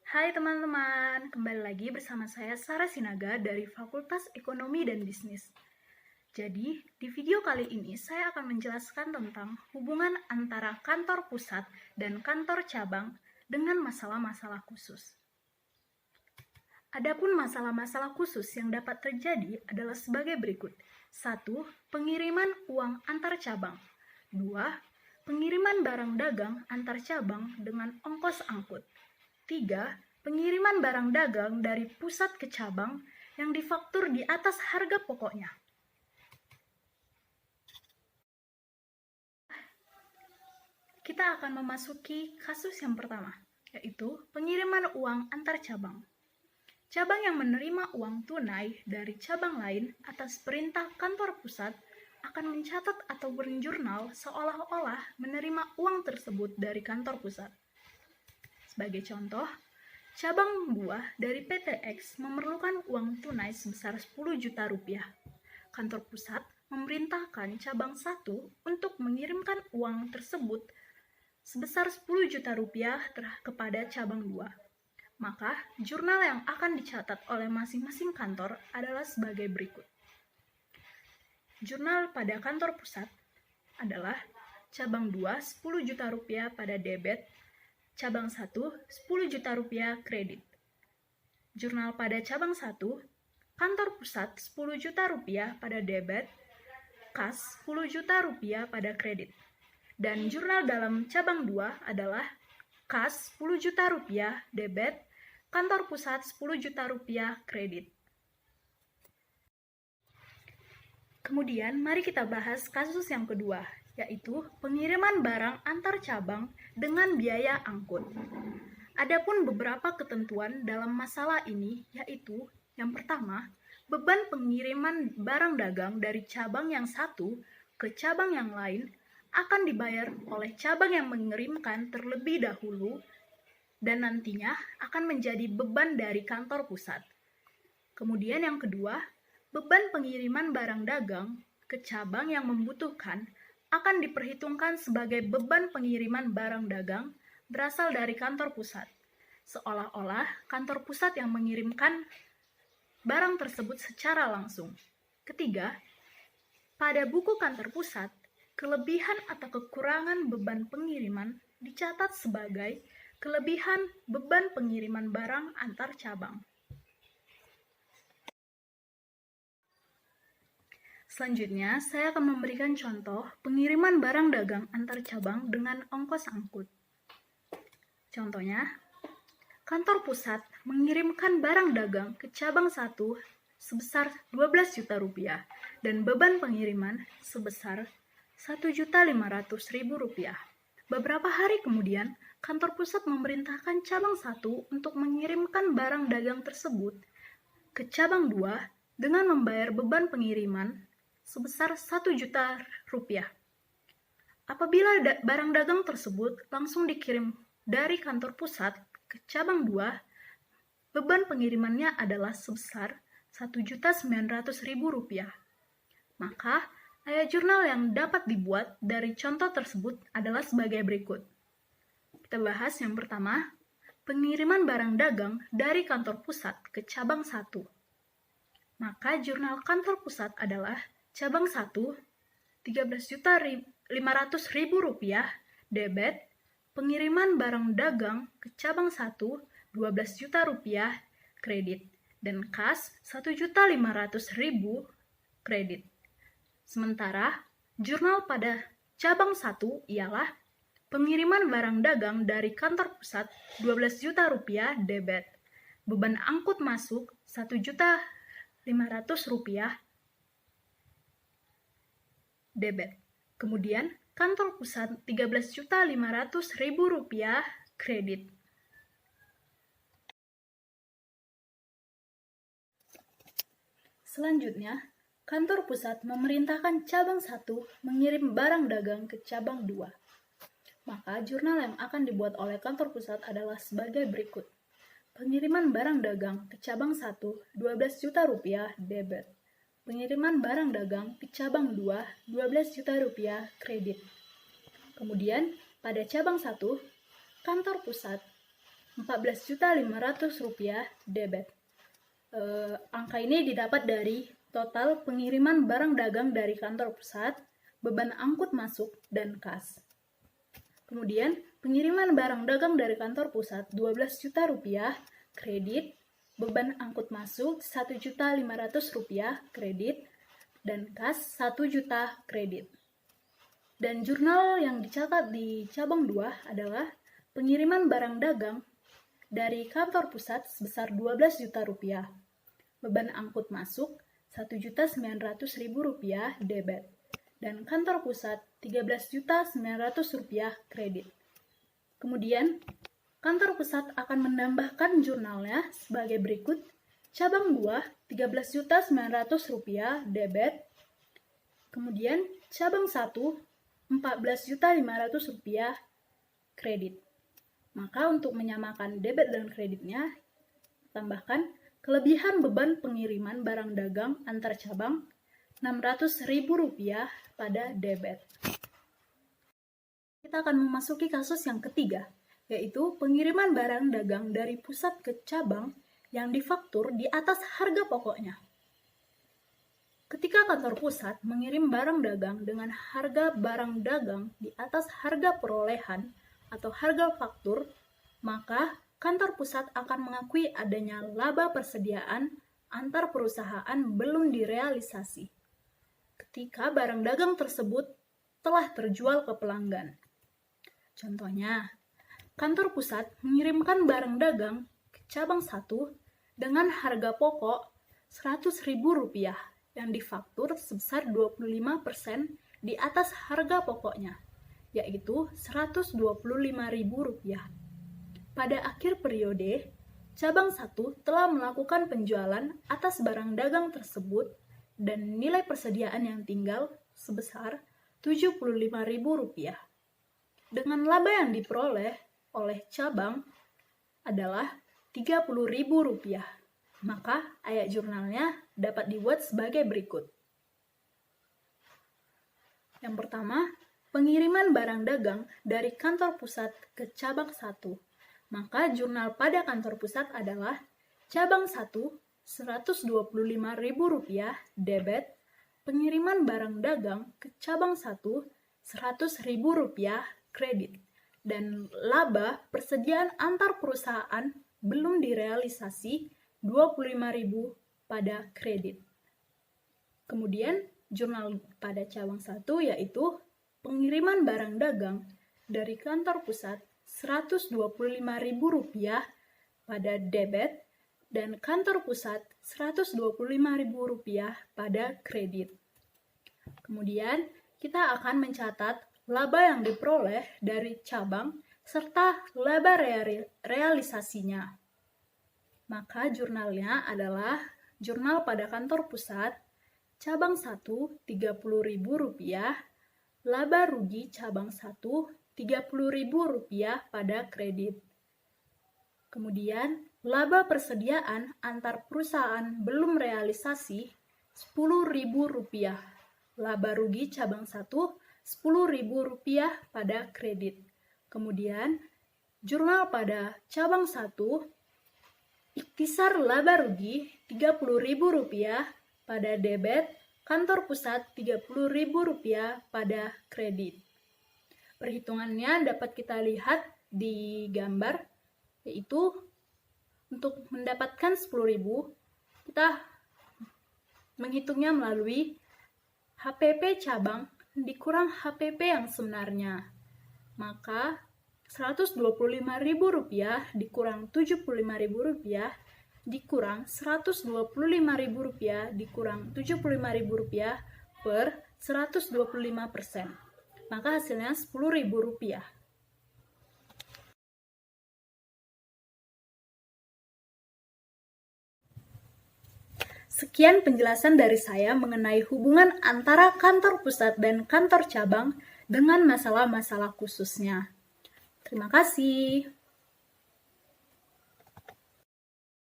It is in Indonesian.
Hai teman-teman, kembali lagi bersama saya Sarah Sinaga dari Fakultas Ekonomi dan Bisnis. Jadi, di video kali ini saya akan menjelaskan tentang hubungan antara kantor pusat dan kantor cabang dengan masalah-masalah khusus. Adapun masalah-masalah khusus yang dapat terjadi adalah sebagai berikut. 1. Pengiriman uang antar cabang. 2. Pengiriman barang dagang antar cabang dengan ongkos angkut. 3. Pengiriman barang dagang dari pusat ke cabang yang difaktur di atas harga pokoknya. Kita akan memasuki kasus yang pertama, yaitu pengiriman uang antar cabang. Cabang yang menerima uang tunai dari cabang lain atas perintah kantor pusat akan mencatat atau berjurnal seolah-olah menerima uang tersebut dari kantor pusat. Sebagai contoh, cabang buah dari PT X memerlukan uang tunai sebesar 10 juta rupiah. Kantor pusat memerintahkan cabang 1 untuk mengirimkan uang tersebut sebesar 10 juta rupiah kepada cabang 2. Maka, jurnal yang akan dicatat oleh masing-masing kantor adalah sebagai berikut. Jurnal pada kantor pusat adalah cabang 2 10 juta rupiah pada debit, cabang 1 10 juta rupiah kredit. Jurnal pada cabang 1, kantor pusat 10 juta rupiah pada debit, kas 10 juta rupiah pada kredit. Dan jurnal dalam cabang 2 adalah kas 10 juta rupiah debit, kantor pusat 10 juta rupiah kredit. Kemudian mari kita bahas kasus yang kedua, yaitu pengiriman barang antar cabang dengan biaya angkut. Adapun beberapa ketentuan dalam masalah ini, yaitu yang pertama, beban pengiriman barang dagang dari cabang yang satu ke cabang yang lain akan dibayar oleh cabang yang mengirimkan terlebih dahulu dan nantinya akan menjadi beban dari kantor pusat. Kemudian yang kedua, beban pengiriman barang dagang ke cabang yang membutuhkan akan diperhitungkan sebagai beban pengiriman barang dagang berasal dari kantor pusat, seolah-olah kantor pusat yang mengirimkan barang tersebut secara langsung. Ketiga, pada buku kantor pusat, kelebihan atau kekurangan beban pengiriman dicatat sebagai kelebihan beban pengiriman barang antar cabang. Selanjutnya, saya akan memberikan contoh pengiriman barang dagang antar cabang dengan ongkos angkut. Contohnya, kantor pusat mengirimkan barang dagang ke cabang 1 sebesar 12 juta rupiah dan beban pengiriman sebesar 1.500.000 rupiah. Beberapa hari kemudian, kantor pusat memerintahkan cabang 1 untuk mengirimkan barang dagang tersebut ke cabang 2 dengan membayar beban pengiriman sebesar 1 juta rupiah. Apabila barang dagang tersebut langsung dikirim dari kantor pusat ke cabang 2, beban pengirimannya adalah sebesar 1.900.000 rupiah. Maka, jurnal yang dapat dibuat dari contoh tersebut adalah sebagai berikut. Kita bahas yang pertama, pengiriman barang dagang dari kantor pusat ke cabang 1. Maka jurnal kantor pusat adalah cabang 1, 13.500.000 rupiah debit, pengiriman barang dagang ke cabang 1, 12 juta rupiah kredit, dan kas 1.500.000 kredit. Sementara, jurnal pada cabang 1 ialah pengiriman barang dagang dari kantor pusat 12 juta rupiah debit, beban angkut masuk 1.500.000 rupiah debit. Kemudian, kantor pusat 13.500.000 rupiah kredit. Selanjutnya, kantor pusat memerintahkan cabang 1 mengirim barang dagang ke cabang 2. Maka jurnal yang akan dibuat oleh kantor pusat adalah sebagai berikut. Pengiriman barang dagang ke cabang 1, 12 juta rupiah debit. Pengiriman barang dagang ke cabang 2, 12 juta rupiah kredit. Kemudian, pada cabang 1, kantor pusat Rp14.500.000 debit. Angka ini didapat dari total pengiriman barang dagang dari kantor pusat, beban angkut masuk, dan kas. Kemudian, pengiriman barang dagang dari kantor pusat Rp12 juta, kredit, beban angkut masuk Rp1.500.000, kredit, dan kas 1 juta, kredit. Dan jurnal yang dicatat di cabang 2 adalah pengiriman barang dagang dari kantor pusat sebesar Rp12 juta, beban angkut masuk Rp1.900.000 debit, dan kantor pusat Rp13.900.000 kredit. Kemudian, kantor pusat akan menambahkan jurnalnya sebagai berikut. Cabang 2, Rp13.900.000 debit. Kemudian, cabang 1, Rp14.500.000 kredit. Maka untuk menyamakan debit dan kreditnya, tambahkan kelebihan beban pengiriman barang dagang antar cabang Rp600.000 pada debit. Kita akan memasuki kasus yang ketiga, yaitu pengiriman barang dagang dari pusat ke cabang yang difaktur di atas harga pokoknya. Ketika kantor pusat mengirim barang dagang dengan harga barang dagang di atas harga perolehan atau harga faktur, maka kantor pusat akan mengakui adanya laba persediaan antar perusahaan belum direalisasi ketika barang dagang tersebut telah terjual ke pelanggan. Contohnya, kantor pusat mengirimkan barang dagang ke cabang 1 dengan harga pokok Rp100.000 yang difaktur sebesar 25% di atas harga pokoknya, yaitu Rp125.000. Pada akhir periode, cabang 1 telah melakukan penjualan atas barang dagang tersebut dan nilai persediaan yang tinggal sebesar Rp75.000. Dengan laba yang diperoleh oleh cabang adalah Rp30.000. Maka ayat jurnalnya dapat dibuat sebagai berikut. Yang pertama, pengiriman barang dagang dari kantor pusat ke cabang 1. Maka jurnal pada kantor pusat adalah cabang 1 Rp125.000 debit, pengiriman barang dagang ke cabang 1 Rp100.000 kredit, dan laba persediaan antar perusahaan belum direalisasi Rp25.000 pada kredit. Kemudian jurnal pada cabang 1 yaitu pengiriman barang dagang dari kantor pusat Rp125.000 pada debit dan kantor pusat Rp125.000 pada kredit. Kemudian kita akan mencatat laba yang diperoleh dari cabang serta laba realisasinya. Maka jurnalnya adalah jurnal pada kantor pusat cabang 1 Rp30.000, laba rugi cabang 1 Rp30.000 pada kredit. Kemudian, laba persediaan antar perusahaan belum realisasi Rp10.000, laba rugi cabang 1 Rp10.000 pada kredit. Kemudian, jurnal pada cabang 1, ikhtisar laba rugi Rp30.000 pada debit, kantor pusat Rp30.000 pada kredit. Perhitungannya dapat kita lihat di gambar, yaitu untuk mendapatkan Rp10.000, kita menghitungnya melalui HPP cabang dikurang HPP yang sebenarnya. Maka Rp125.000 dikurang Rp75.000 dikurang Rp125.000 dikurang Rp75.000 per 125%. Maka hasilnya Rp10.000. Sekian penjelasan dari saya mengenai hubungan antara kantor pusat dan kantor cabang dengan masalah-masalah khususnya. Terima kasih.